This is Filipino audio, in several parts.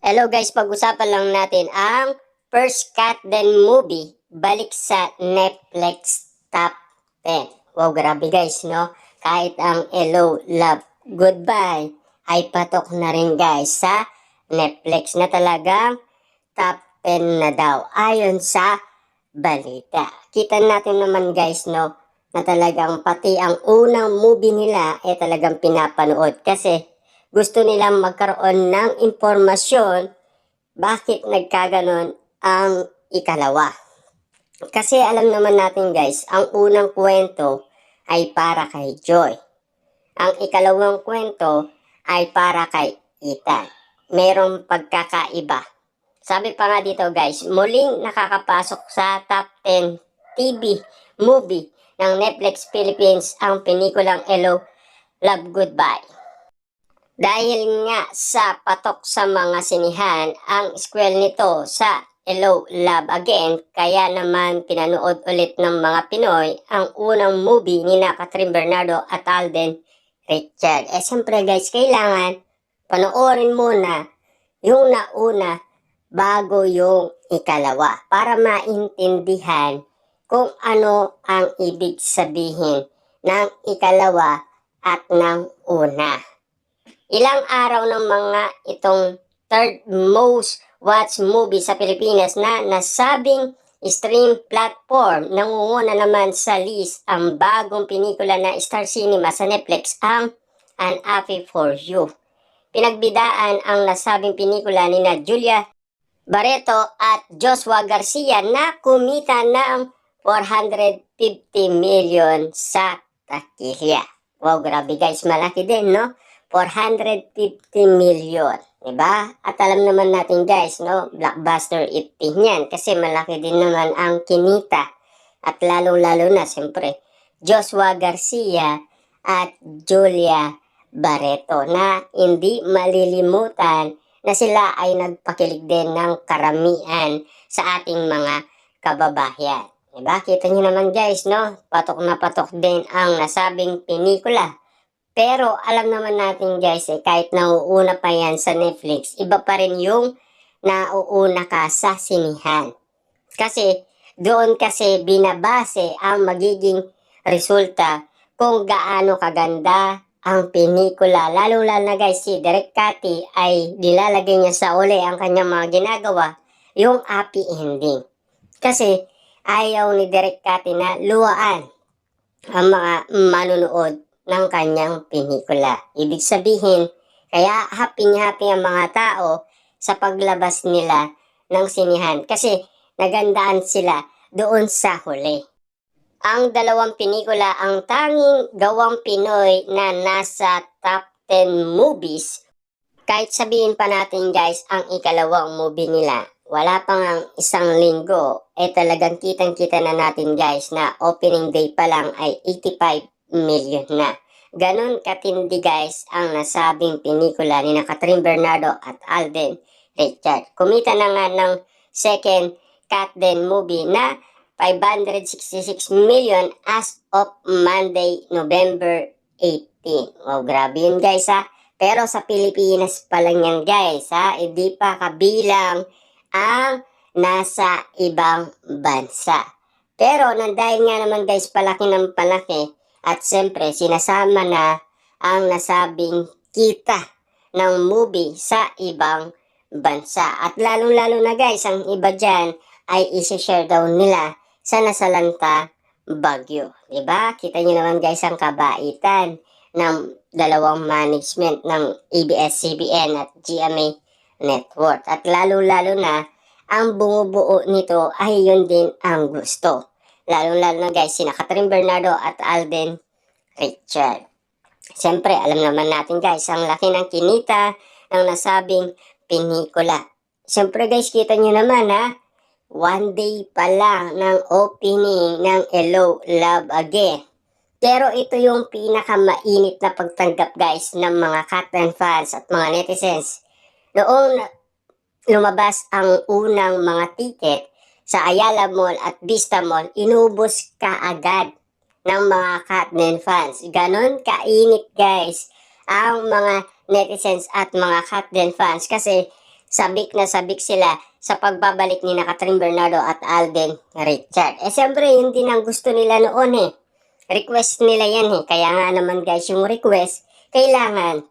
Hello guys, pag-usapan lang natin ang first cut then movie balik sa Netflix Top 10. Wow, grabe guys, no? Kahit ang Hello, Love, Goodbye ay patok na rin guys sa Netflix na talagang top 10 na daw ayon sa balita. Kita natin naman guys, no? Na talagang pati ang unang movie nila ay talagang pinapanood kasi gusto nilang magkaroon ng impormasyon bakit nagkaganon ang ikalawa. Kasi alam naman natin guys, ang unang kwento ay para kay Joy. Ang ikalawang kwento ay para kay Ethan. Merong pagkakaiba. Sabi pa nga dito guys, muling nakakapasok sa top 10 TV movie ng Netflix Philippines ang pelikulang Hello, Love, Goodbye. Dahil nga sa patok sa mga sinihan ang sequel nito sa Hello, Love Again, kaya naman pinanood ulit ng mga Pinoy ang unang movie ni Catherine Bernardo at Alden Richard. Siyempre guys, kailangan panoorin muna yung nauna bago yung ikalawa para maintindihan kung ano ang ibig sabihin ng ikalawa at ng una. Ilang araw ng mga itong third most watched movie sa Pilipinas na nasabing stream platform. Nangunguna naman sa list ang bagong pelikula na Star Cinema sa Netflix ang An Affy for You. Pinagbidaan ang nasabing pelikula ni Julia Barreto at Joshua Garcia na kumita ng 450 million sa takilya. Wow, grabe guys, malaki din, no? 450 million, diba? At alam naman natin guys, no? Blockbuster iting yan kasi malaki din naman ang kinita. At lalo-lalo na, siyempre, Joshua Garcia at Julia Barreto na hindi malilimutan na sila ay nagpakilig din ng karamihan sa ating mga kababayan. Diba? Kita nyo naman guys, no? Patok na patok din ang nasabing pelikula. Pero alam naman natin guys, kahit nauuna pa yan sa Netflix, iba pa rin yung nauuna ka sa sinihan. Kasi doon kasi binabase ang magiging resulta kung gaano kaganda ang pelikula. Lalo na guys, si Direk Cathy ay nilalagay niya sa uli ang kanyang mga ginagawa, yung happy ending. Kasi ayaw ni Direk Cathy na luwaan ang mga manunood ng kanyang pelikula. Ibig sabihin, kaya happy ang mga tao sa paglabas nila ng sinihan kasi nagandaan sila doon sa huli. Ang dalawang pelikula ang tanging gawang Pinoy na nasa top 10 movies. Kahit sabihin pa natin guys, ang ikalawang movie nila, wala pang ang isang linggo, talagang kitang-kita na natin guys na opening day pa lang ay 85 million na. Ganon katindi guys ang nasabing pelikula ni Catherine Bernardo at Alden Richard. Kumita na nga ng second cut then movie na 566 million as of Monday, November 18. Wow, grabe yun guys ha. Pero sa Pilipinas pa lang yan guys ha. Hindi pa kabilang ang nasa ibang bansa. Pero dahil nga naman guys palaki ng palaki at siyempre sinasama na ang nasabing kita ng movie sa ibang bansa. At lalong-lalo na guys, ang iba dyan ay isi-share daw nila sa nasalanta Baguio. Diba? Kita nyo naman guys ang kabaitan ng dalawang management ng ABS-CBN at GMA Network. At lalo-lalo na ang bumubuo nito ay yun din ang gusto. Lalo-lalo na guys, sina Catherine Bernardo at Alden Richard. Siyempre, alam naman natin guys, ang laki ng kinita ng nasabing pelikula. Siyempre guys, kita nyo naman ha, one day pa lang ng opening ng Hello, Love Again. Pero ito yung pinakamainit na pagtanggap guys ng mga Catherine fans at mga netizens. Noong lumabas ang unang mga ticket sa Ayala Mall at Vista Mall, inubos kaagad ng mga Catherine fans. Ganon kainit guys ang mga netizens at mga Catherine fans kasi sabik na sabik sila sa pagbabalik ni Catherine Bernardo at Alden Richard. Siyempre, yun din ang gusto nila noon Request nila yan Kaya nga naman guys, yung request, kailangan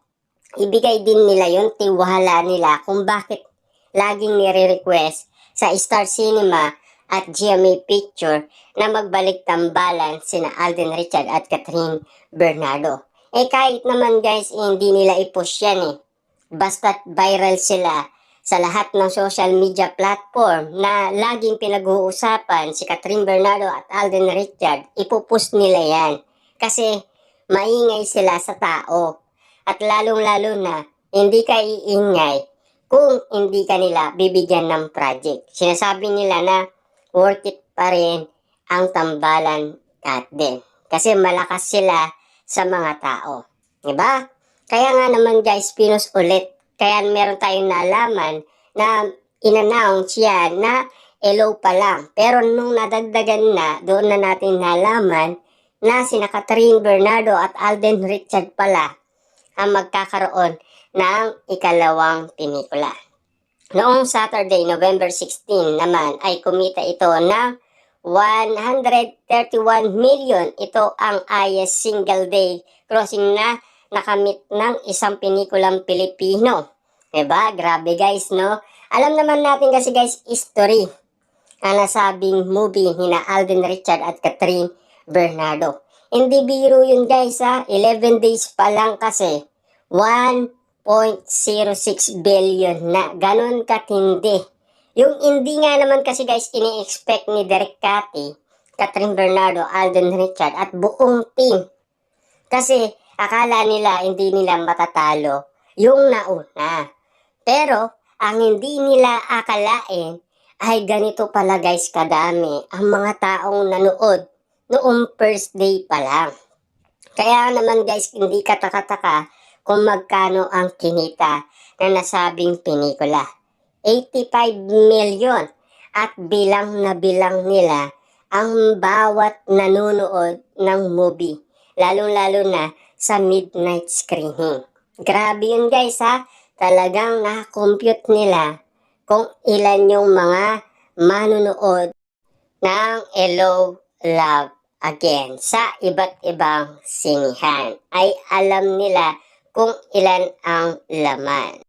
ibigay din nila yung tiwala nila kung bakit laging nire-request sa Star Cinema at GMA Picture na magbalik tambalan sina Alden Richard at Catherine Bernardo. Kahit naman guys, hindi nila i-push yan Basta't viral sila sa lahat ng social media platform na laging pinag-uusapan si Catherine Bernardo at Alden Richard, ipupost nila yan. Kasi maingay sila sa tao. At lalong-lalo na, hindi ka iingay kung hindi ka nila bibigyan ng project. Sinasabi nila na worth it pa rin ang tambalan din. Kasi malakas sila sa mga tao. Diba? Kaya nga naman guys, pinost ulit. Kaya meron tayong nalaman na in-announce yan na hello pa lang. Pero nung nadagdagan na, doon na natin nalaman na sina Catherine Bernardo at Alden Richard pala ang magkakaroon ng ikalawang pelikula. Noong Saturday, November 16 naman ay kumita ito ng 131 million. Ito ang highest single day crossing na nakamit ng isang pelikulang Pilipino. Diba? Grabe guys, no? Alam naman natin kasi guys, history ang nasabing movie ni na Alden Richard at Catherine Bernardo. Hindi biro yun guys 11 days pa lang kasi 1.06 billion na. Ganon katindi. Yung hindi nga naman kasi guys ini-expect ni Derek Cathy, Catherine Bernardo, Alden Richard at buong team. Kasi akala nila hindi nila matatalo yung nauna. Pero ang hindi nila akalain ay ganito pala guys kadami ang mga taong nanood noong first day pa lang. Kaya naman guys hindi kataka-taka kung magkano ang kinita na nasabing pelikula. 85 million at bilang na bilang nila ang bawat nanonood ng movie. Lalong-lalo na sa midnight screening. Grabe yun guys Talagang na-compute nila kung ilan yung mga manunood ng Hello, Love Again sa iba't ibang sinihan. Ay alam nila kung ilan ang laman.